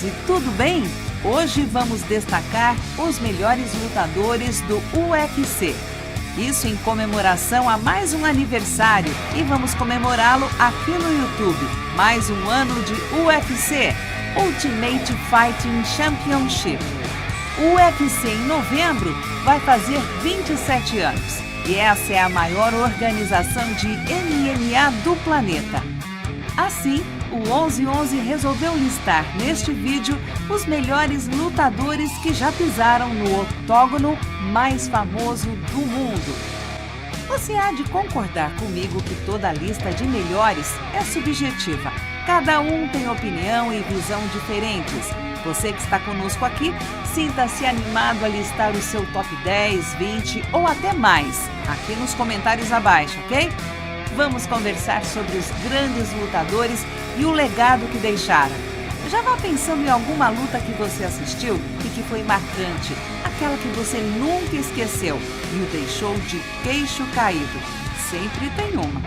tarde, tudo bem? Hoje vamos destacar os melhores lutadores do UFC. Isso em comemoração a mais um aniversário e vamos comemorá-lo aqui no YouTube. Mais um ano de UFC, Ultimate Fighting Championship. O UFC em novembro vai fazer 27 anos e essa é a maior organização de MMA do planeta. Assim, o 1111 resolveu listar neste vídeo os melhores lutadores que já pisaram no octógono mais famoso do mundo. Você há de concordar comigo que toda a lista de melhores é subjetiva. Cada um tem opinião e visão diferentes. Você que está conosco aqui, sinta-se animado a listar o seu top 10, 20 ou até mais aqui nos comentários abaixo, ok? Vamos conversar sobre os grandes lutadores e o legado que deixaram. Já vá pensando em alguma luta que você assistiu e que foi marcante, aquela que você nunca esqueceu e o deixou de queixo caído. Sempre tem uma.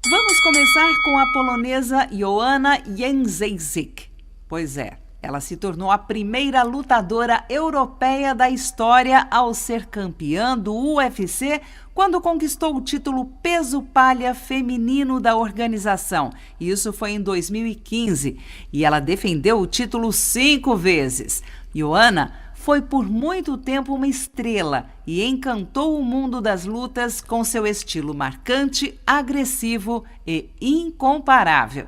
Vamos começar com a polonesa Joanna Jędrzejczyk. Pois é. Ela se tornou a primeira lutadora europeia da história ao ser campeã do UFC quando conquistou o título peso palha feminino da organização. Isso foi em 2015 e ela defendeu o título 5 vezes. Joanna foi por muito tempo uma estrela e encantou o mundo das lutas com seu estilo marcante, agressivo e incomparável.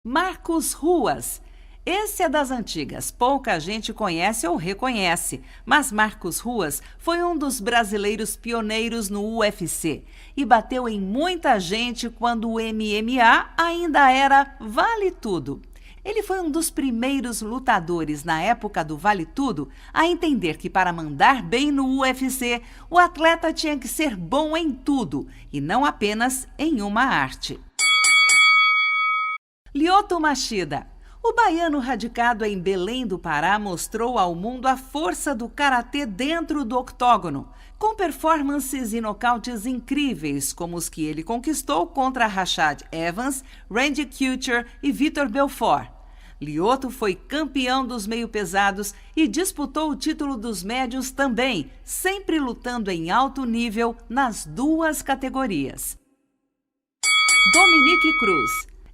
Marcos Ruas. Esse é das antigas, pouca gente conhece ou reconhece, mas Marcos Ruas foi um dos brasileiros pioneiros no UFC e bateu em muita gente quando o MMA ainda era Vale Tudo. Ele foi um dos primeiros lutadores na época do Vale Tudo a entender que para mandar bem no UFC, o atleta tinha que ser bom em tudo e não apenas em uma arte. Lyoto Machida. O baiano radicado em Belém do Pará mostrou ao mundo a força do karatê dentro do octógono, com performances e nocautes incríveis, como os que ele conquistou contra Rashad Evans, Randy Couture e Vitor Belfort. Lyoto foi campeão dos meio-pesados e disputou o título dos médios também, sempre lutando em alto nível nas duas categorias. Dominick Cruz.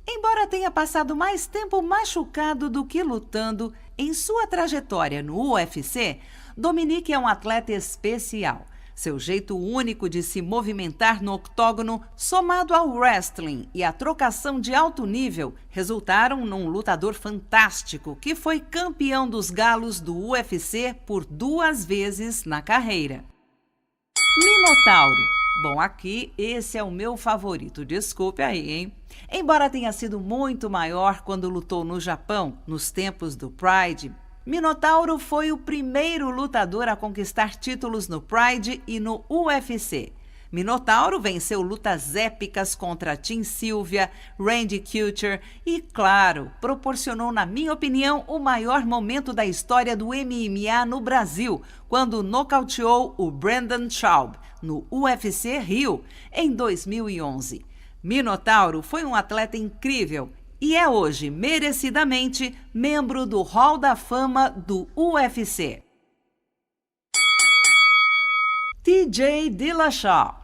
Embora tenha passado mais tempo machucado do que lutando, em sua trajetória no UFC, Dominick é um atleta especial. Seu jeito único de se movimentar no octógono, somado ao wrestling e a trocação de alto nível, resultaram num lutador fantástico que foi campeão dos galos do UFC por 2 vezes na carreira. Minotauro. Bom, aqui esse é o meu favorito, desculpe aí, hein? Embora tenha sido muito maior quando lutou no Japão, nos tempos do Pride, Minotauro foi o primeiro lutador a conquistar títulos no Pride e no UFC. Minotauro venceu lutas épicas contra Tim Sylvia, Randy Couture e, claro, proporcionou, na minha opinião, o maior momento da história do MMA no Brasil, quando nocauteou o Brendan Schaub no UFC Rio, em 2011. Minotauro foi um atleta incrível e é hoje, merecidamente, membro do Hall da Fama do UFC. TJ Dillashaw.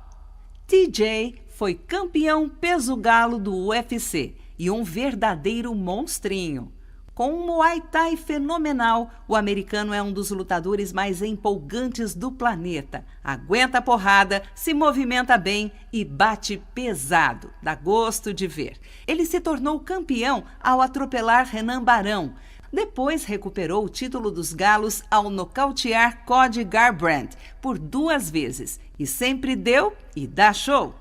TJ foi campeão peso galo do UFC e um verdadeiro monstrinho. Com um Muay Thai fenomenal, o americano é um dos lutadores mais empolgantes do planeta. Aguenta a porrada, se movimenta bem e bate pesado. Dá gosto de ver. Ele se tornou campeão ao atropelar Renan Barão. Depois recuperou o título dos galos ao nocautear Cody Garbrandt por 2 vezes. E sempre deu e dá show.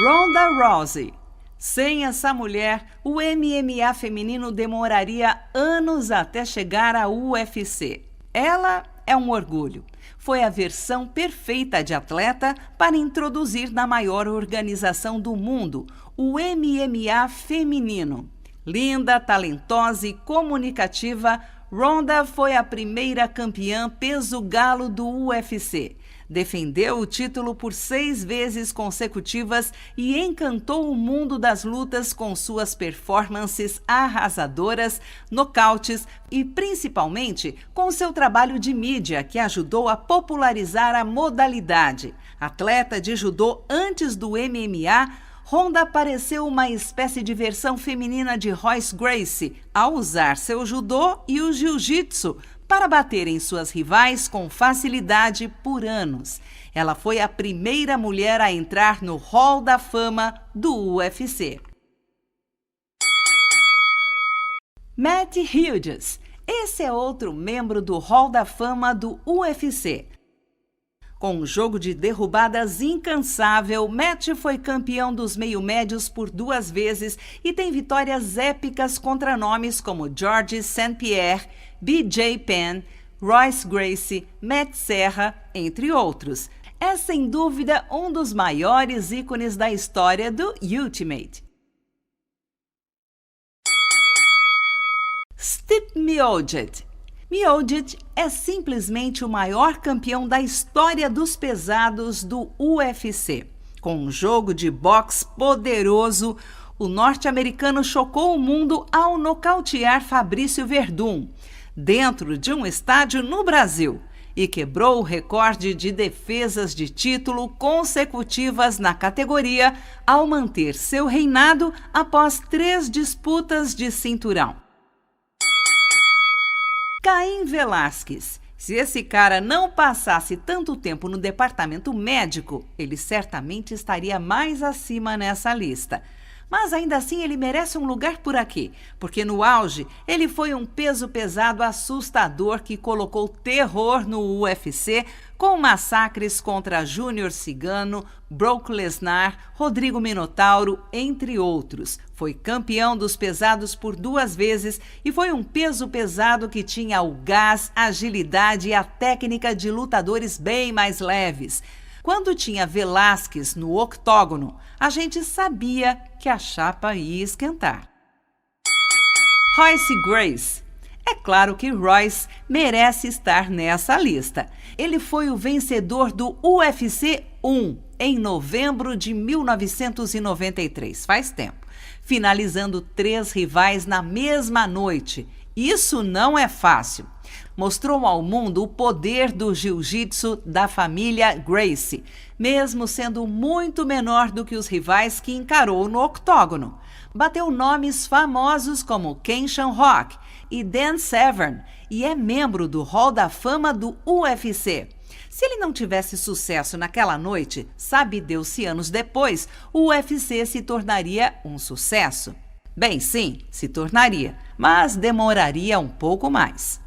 Ronda Rousey. Sem essa mulher, o MMA feminino demoraria anos até chegar à UFC. Ela é um orgulho. Foi a versão perfeita de atleta para introduzir na maior organização do mundo, o MMA feminino. Linda, talentosa e comunicativa, Ronda foi a primeira campeã peso galo do UFC. Defendeu o título por 6 vezes consecutivas e encantou o mundo das lutas com suas performances arrasadoras, nocautes e, principalmente, com seu trabalho de mídia, que ajudou a popularizar a modalidade. Atleta de judô antes do MMA, Ronda pareceu uma espécie de versão feminina de Royce Gracie ao usar seu judô e o jiu-jitsu para bater em suas rivais com facilidade por anos. Ela foi a primeira mulher a entrar no Hall da Fama do UFC. Matt Hughes. Esse é outro membro do Hall da Fama do UFC. Com um jogo de derrubadas incansável, Matt foi campeão dos meio-médios por 2 vezes e tem vitórias épicas contra nomes como Georges St-Pierre, BJ Penn, Royce Gracie, Matt Serra, entre outros. É sem dúvida um dos maiores ícones da história do Ultimate. Stipe Miocic. Miocic é simplesmente o maior campeão da história dos pesados do UFC. Com um jogo de boxe poderoso, o norte-americano chocou o mundo ao nocautear Fabrício Werdum, dentro de um estádio no Brasil, e quebrou o recorde de defesas de título consecutivas na categoria ao manter seu reinado após 3 disputas de cinturão. Caim Velasquez. Se esse cara não passasse tanto tempo no departamento médico, ele certamente estaria mais acima nessa lista. Mas ainda assim ele merece um lugar por aqui, porque no auge ele foi um peso pesado assustador que colocou terror no UFC com massacres contra Júnior Cigano, Brock Lesnar, Rodrigo Minotauro, entre outros. Foi campeão dos pesados por 2 vezes e foi um peso pesado que tinha o gás, a agilidade e a técnica de lutadores bem mais leves. Quando tinha Velasquez no octógono, a gente sabia que a chapa ia esquentar. Royce Gracie. É claro que Royce merece estar nessa lista. Ele foi o vencedor do UFC 1 em novembro de 1993, faz tempo, finalizando 3 rivais na mesma noite. Isso não é fácil. Mostrou ao mundo o poder do jiu-jitsu da família Gracie, mesmo sendo muito menor do que os rivais que encarou no octógono. Bateu nomes famosos como Ken Shamrock e Dan Severn e é membro do Hall da Fama do UFC. Se ele não tivesse sucesso naquela noite, sabe Deus se anos depois o UFC se tornaria um sucesso. Bem, sim, se tornaria, mas demoraria um pouco mais.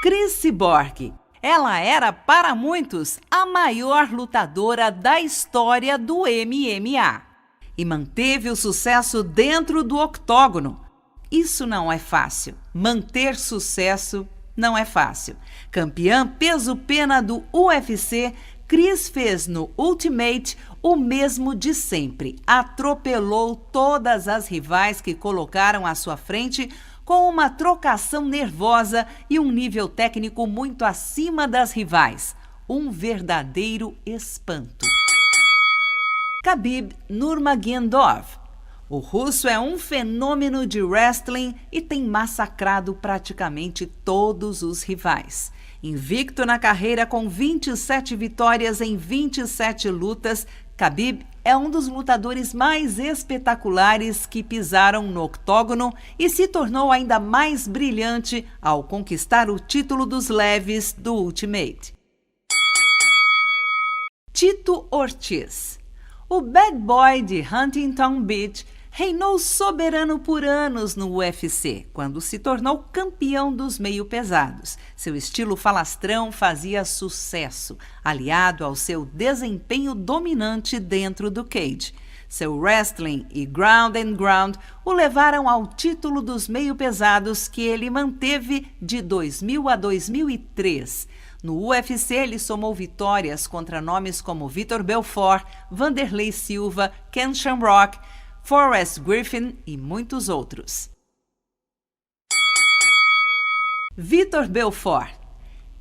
Cris Cyborg. Ela era, para muitos, a maior lutadora da história do MMA e manteve o sucesso dentro do octógono. Isso não é fácil. Manter sucesso não é fácil. Campeã peso-pena do UFC, Cris fez no Ultimate o mesmo de sempre. Atropelou todas as rivais que colocaram à sua frente com uma trocação nervosa e um nível técnico muito acima das rivais. Um verdadeiro espanto. Khabib Nurmagomedov. O russo é um fenômeno de wrestling e tem massacrado praticamente todos os rivais. Invicto na carreira com 27 vitórias em 27 lutas, Khabib é um dos lutadores mais espetaculares que pisaram no octógono e se tornou ainda mais brilhante ao conquistar o título dos leves do Ultimate. Tito Ortiz. O bad boy de Huntington Beach reinou soberano por anos no UFC, quando se tornou campeão dos meio-pesados. Seu estilo falastrão fazia sucesso, aliado ao seu desempenho dominante dentro do cage. Seu wrestling e ground and ground o levaram ao título dos meio-pesados que ele manteve de 2000 a 2003. No UFC, ele somou vitórias contra nomes como Vitor Belfort, Vanderlei Silva, Ken Shamrock, Forrest Griffin e muitos outros. Vitor Belfort.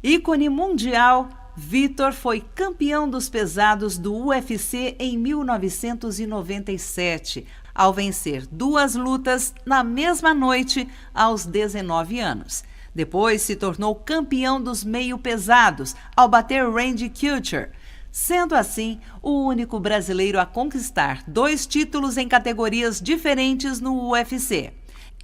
Ícone mundial, Vitor foi campeão dos pesados do UFC em 1997, ao vencer 2 lutas na mesma noite aos 19 anos. Depois se tornou campeão dos meio-pesados ao bater Randy Couture, sendo assim o único brasileiro a conquistar 2 títulos em categorias diferentes no UFC.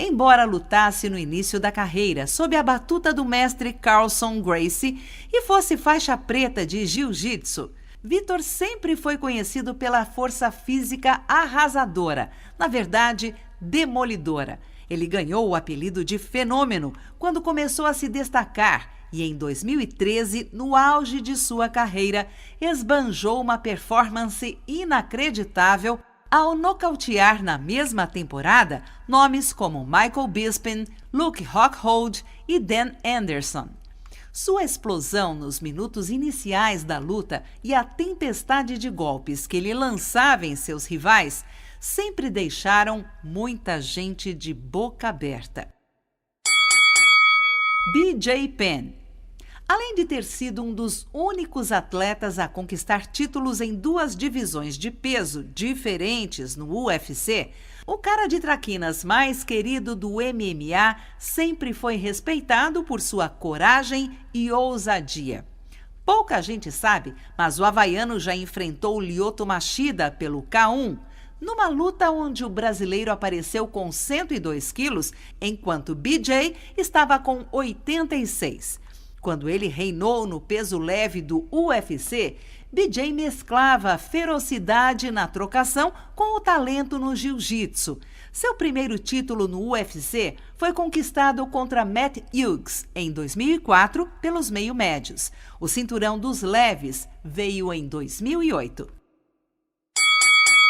Embora lutasse no início da carreira sob a batuta do mestre Carlson Gracie e fosse faixa preta de jiu-jitsu, Vitor sempre foi conhecido pela força física arrasadora, na verdade, demolidora. Ele ganhou o apelido de Fenômeno quando começou a se destacar e, em 2013, no auge de sua carreira, esbanjou uma performance inacreditável ao nocautear na mesma temporada nomes como Michael Bisping, Luke Rockhold e Dan Anderson. Sua explosão nos minutos iniciais da luta e a tempestade de golpes que ele lançava em seus rivais sempre deixaram muita gente de boca aberta. BJ Penn. Além de ter sido um dos únicos atletas a conquistar títulos em 2 divisões de peso diferentes no UFC, o cara de traquinas mais querido do MMA sempre foi respeitado por sua coragem e ousadia. Pouca gente sabe, mas o havaiano já enfrentou o Lyoto Machida pelo K1, numa luta onde o brasileiro apareceu com 102 quilos, enquanto BJ estava com 86. Quando ele reinou no peso leve do UFC, BJ mesclava a ferocidade na trocação com o talento no jiu-jitsu. Seu primeiro título no UFC foi conquistado contra Matt Hughes em 2004 pelos meio-médios. O cinturão dos leves veio em 2008.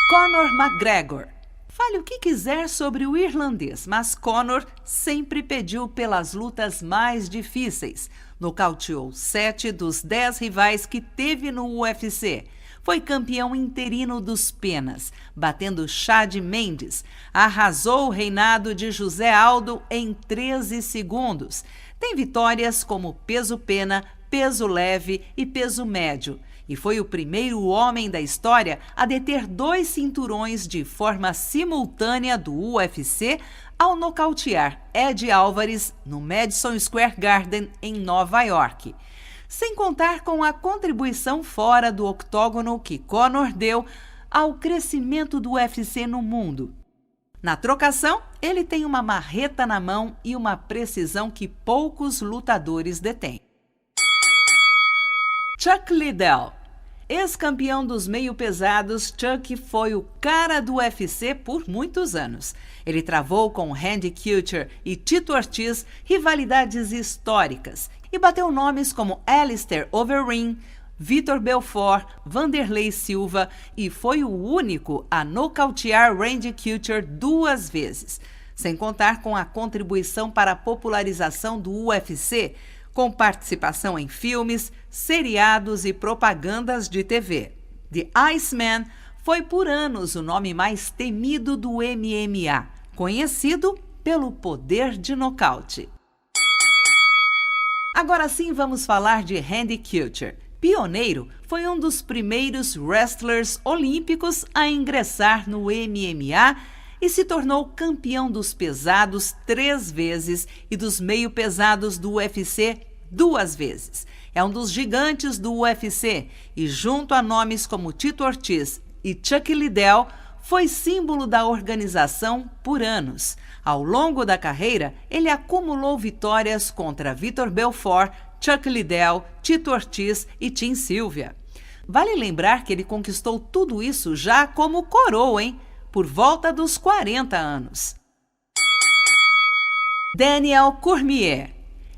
Conor McGregor. Fale o que quiser sobre o irlandês, mas Conor sempre pediu pelas lutas mais difíceis. Nocauteou 7 dos 10 rivais que teve no UFC. Foi campeão interino dos penas, batendo Chad Mendes. Arrasou o reinado de José Aldo em 13 segundos. Tem vitórias como peso pena, peso leve e peso médio. E foi o primeiro homem da história a deter 2 cinturões de forma simultânea do UFC ao nocautear Ed Álvares no Madison Square Garden, em Nova York. Sem contar com a contribuição fora do octógono que Conor deu ao crescimento do UFC no mundo. Na trocação, ele tem uma marreta na mão e uma precisão que poucos lutadores detêm. Chuck Liddell. Ex-campeão dos meio-pesados, Chuck foi o cara do UFC por muitos anos. Ele travou com Randy Couture e Tito Ortiz rivalidades históricas e bateu nomes como Alistair Overeem, Vitor Belfort, Vanderlei Silva e foi o único a nocautear Randy Couture 2 vezes, sem contar com a contribuição para a popularização do UFC, com participação em filmes, seriados e propagandas de TV. The Iceman foi por anos o nome mais temido do MMA, conhecido pelo poder de nocaute. Agora sim vamos falar de Randy Couture. Pioneiro, foi um dos primeiros wrestlers olímpicos a ingressar no MMA e se tornou campeão dos pesados 3 vezes e dos meio-pesados do UFC 2 vezes. É um dos gigantes do UFC e, junto a nomes como Tito Ortiz e Chuck Liddell, foi símbolo da organização por anos. Ao longo da carreira, ele acumulou vitórias contra Vitor Belfort, Chuck Liddell, Tito Ortiz e Tim Sylvia. Vale lembrar que ele conquistou tudo isso já como coroa, hein? Por volta dos 40 anos. Daniel Cormier.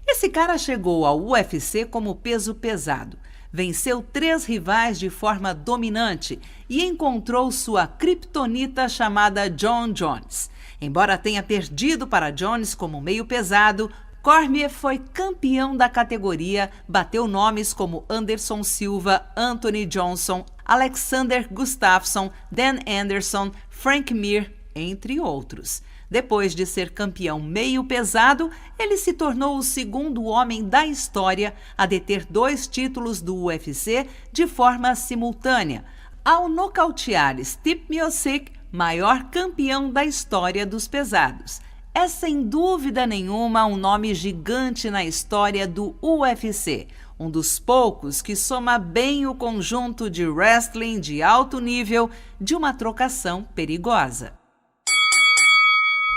Esse cara chegou ao UFC como peso pesado, venceu 3 rivais de forma dominante e encontrou sua criptonita chamada John Jones. Embora tenha perdido para Jones como meio pesado, Cormier foi campeão da categoria, bateu nomes como Anderson Silva, Anthony Johnson, Alexander Gustafsson, Dan Anderson, Frank Mir, entre outros. Depois de ser campeão meio pesado, ele se tornou o segundo homem da história a deter 2 títulos do UFC de forma simultânea, ao nocautear Stipe Miocic, maior campeão da história dos pesados. É sem dúvida nenhuma um nome gigante na história do UFC, um dos poucos que soma bem o conjunto de wrestling de alto nível de uma trocação perigosa.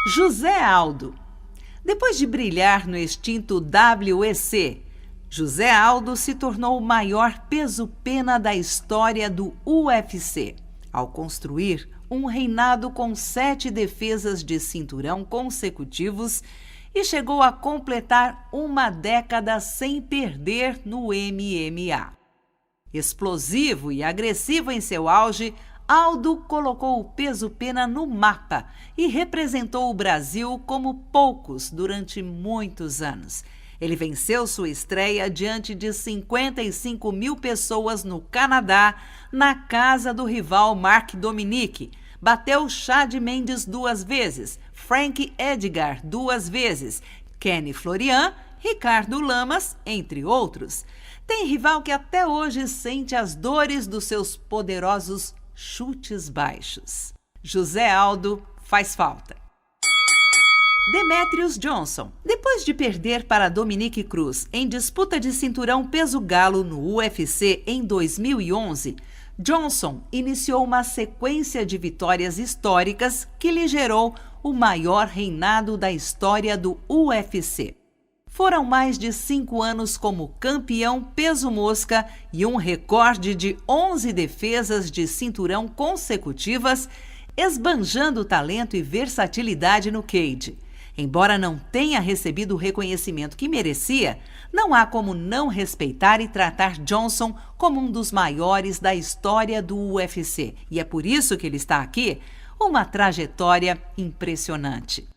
José Aldo. Depois de brilhar no extinto WEC, José Aldo se tornou o maior peso-pena da história do UFC, ao construir um reinado com 7 defesas de cinturão consecutivos e chegou a completar uma década sem perder no MMA. Explosivo e agressivo em seu auge, Aldo colocou o peso-pena no mapa e representou o Brasil como poucos durante muitos anos. Ele venceu sua estreia diante de 55 mil pessoas no Canadá, na casa do rival Mark Dominique. Bateu Chad Mendes 2 vezes, Frank Edgar 2 vezes, Kenny Florian, Ricardo Lamas, entre outros. Tem rival que até hoje sente as dores dos seus poderosos chutes baixos. José Aldo faz falta. Demetrius Johnson. Depois de perder para Dominique Cruz em disputa de cinturão peso galo no UFC em 2011, Johnson iniciou uma sequência de vitórias históricas que lhe gerou o maior reinado da história do UFC. Foram mais de 5 anos como campeão peso-mosca e um recorde de 11 defesas de cinturão consecutivas, esbanjando talento e versatilidade no cage. Embora não tenha recebido o reconhecimento que merecia, não há como não respeitar e tratar Johnson como um dos maiores da história do UFC. E é por isso que ele está aqui, uma trajetória impressionante.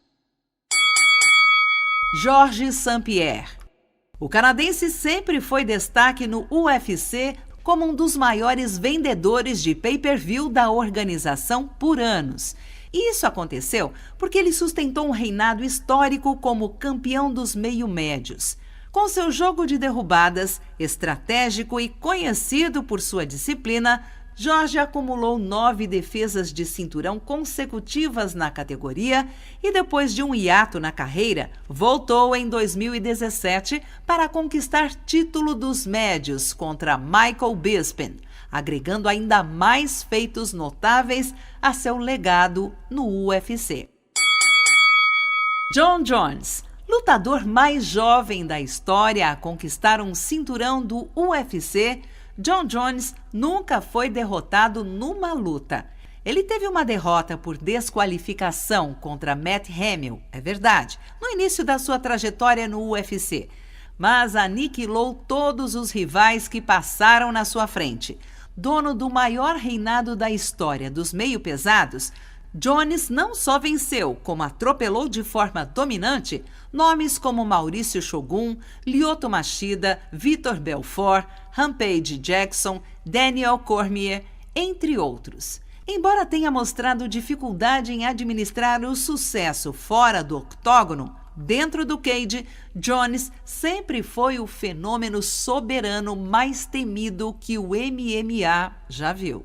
Georges St-Pierre. O canadense sempre foi destaque no UFC como um dos maiores vendedores de pay-per-view da organização por anos. E isso aconteceu porque ele sustentou um reinado histórico como campeão dos meio-médios. Com seu jogo de derrubadas, estratégico e conhecido por sua disciplina, Jorge acumulou 9 defesas de cinturão consecutivas na categoria e, depois de um hiato na carreira, voltou em 2017 para conquistar título dos médios contra Michael Bisping, agregando ainda mais feitos notáveis a seu legado no UFC. Jon Jones. Lutador mais jovem da história a conquistar um cinturão do UFC, Jon Jones nunca foi derrotado numa luta. Ele teve uma derrota por desqualificação contra Matt Hamill, é verdade, no início da sua trajetória no UFC, mas aniquilou todos os rivais que passaram na sua frente. Dono do maior reinado da história dos meio-pesados, Jones não só venceu, como atropelou de forma dominante nomes como Maurício Shogun, Lyoto Machida, Vitor Belfort, Rampage Jackson, Daniel Cormier, entre outros. Embora tenha mostrado dificuldade em administrar o sucesso fora do octógono, dentro do cage, Jones sempre foi o fenômeno soberano mais temido que o MMA já viu.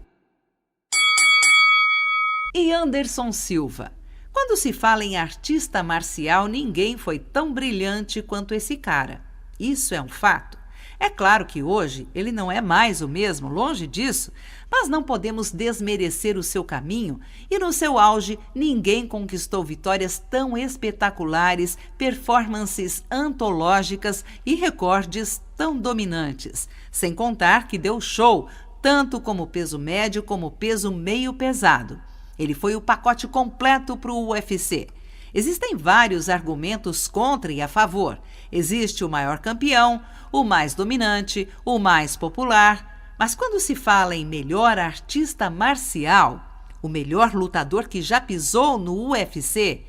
E Anderson Silva. Quando se fala em artista marcial, ninguém foi tão brilhante quanto esse cara. Isso é um fato. É claro que hoje ele não é mais o mesmo, longe disso, mas não podemos desmerecer o seu caminho e no seu auge ninguém conquistou vitórias tão espetaculares, performances antológicas e recordes tão dominantes. Sem contar que deu show, tanto como peso médio como peso meio pesado. Ele foi o pacote completo para o UFC. Existem vários argumentos contra e a favor. Existe o maior campeão, o mais dominante, o mais popular. Mas quando se fala em melhor artista marcial, o melhor lutador que já pisou no UFC,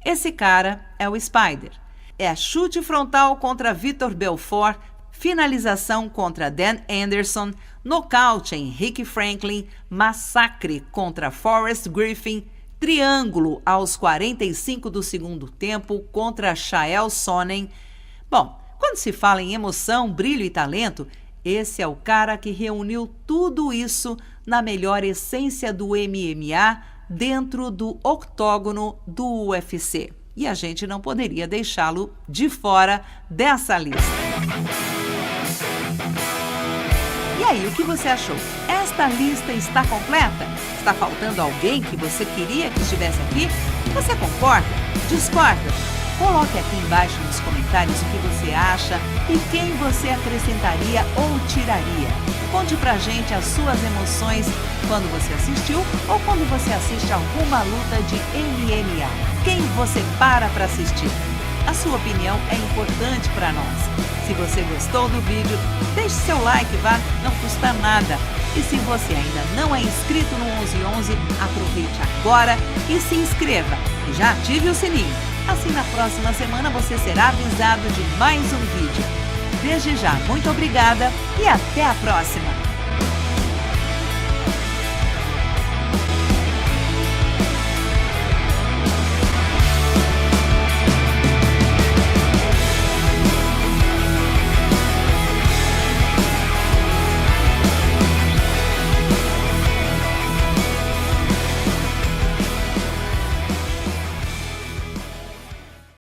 esse cara é o Spider. É chute frontal contra Vitor Belfort, finalização contra Dan Anderson, nocaute em Rick Franklin, massacre contra Forrest Griffin, triângulo aos 45 do segundo tempo contra Chael Sonnen. Bom, quando se fala em emoção, brilho e talento, esse é o cara que reuniu tudo isso na melhor essência do MMA dentro do octógono do UFC. E a gente não poderia deixá-lo de fora dessa lista. E aí, o que você achou? Esta lista está completa? Está faltando alguém que você queria que estivesse aqui? Você concorda? Discorda? Coloque aqui embaixo nos comentários o que você acha e quem você acrescentaria ou tiraria. Conte pra gente as suas emoções quando você assistiu ou quando você assiste alguma luta de MMA. Quem você para assistir? A sua opinião é importante para nós. Se você gostou do vídeo, deixe seu like, vá, não custa nada. E se você ainda não é inscrito no 1111, aproveite agora e se inscreva. E já ative o sininho. Assim, na próxima semana, você será avisado de mais um vídeo. Desde já, muito obrigada e até a próxima!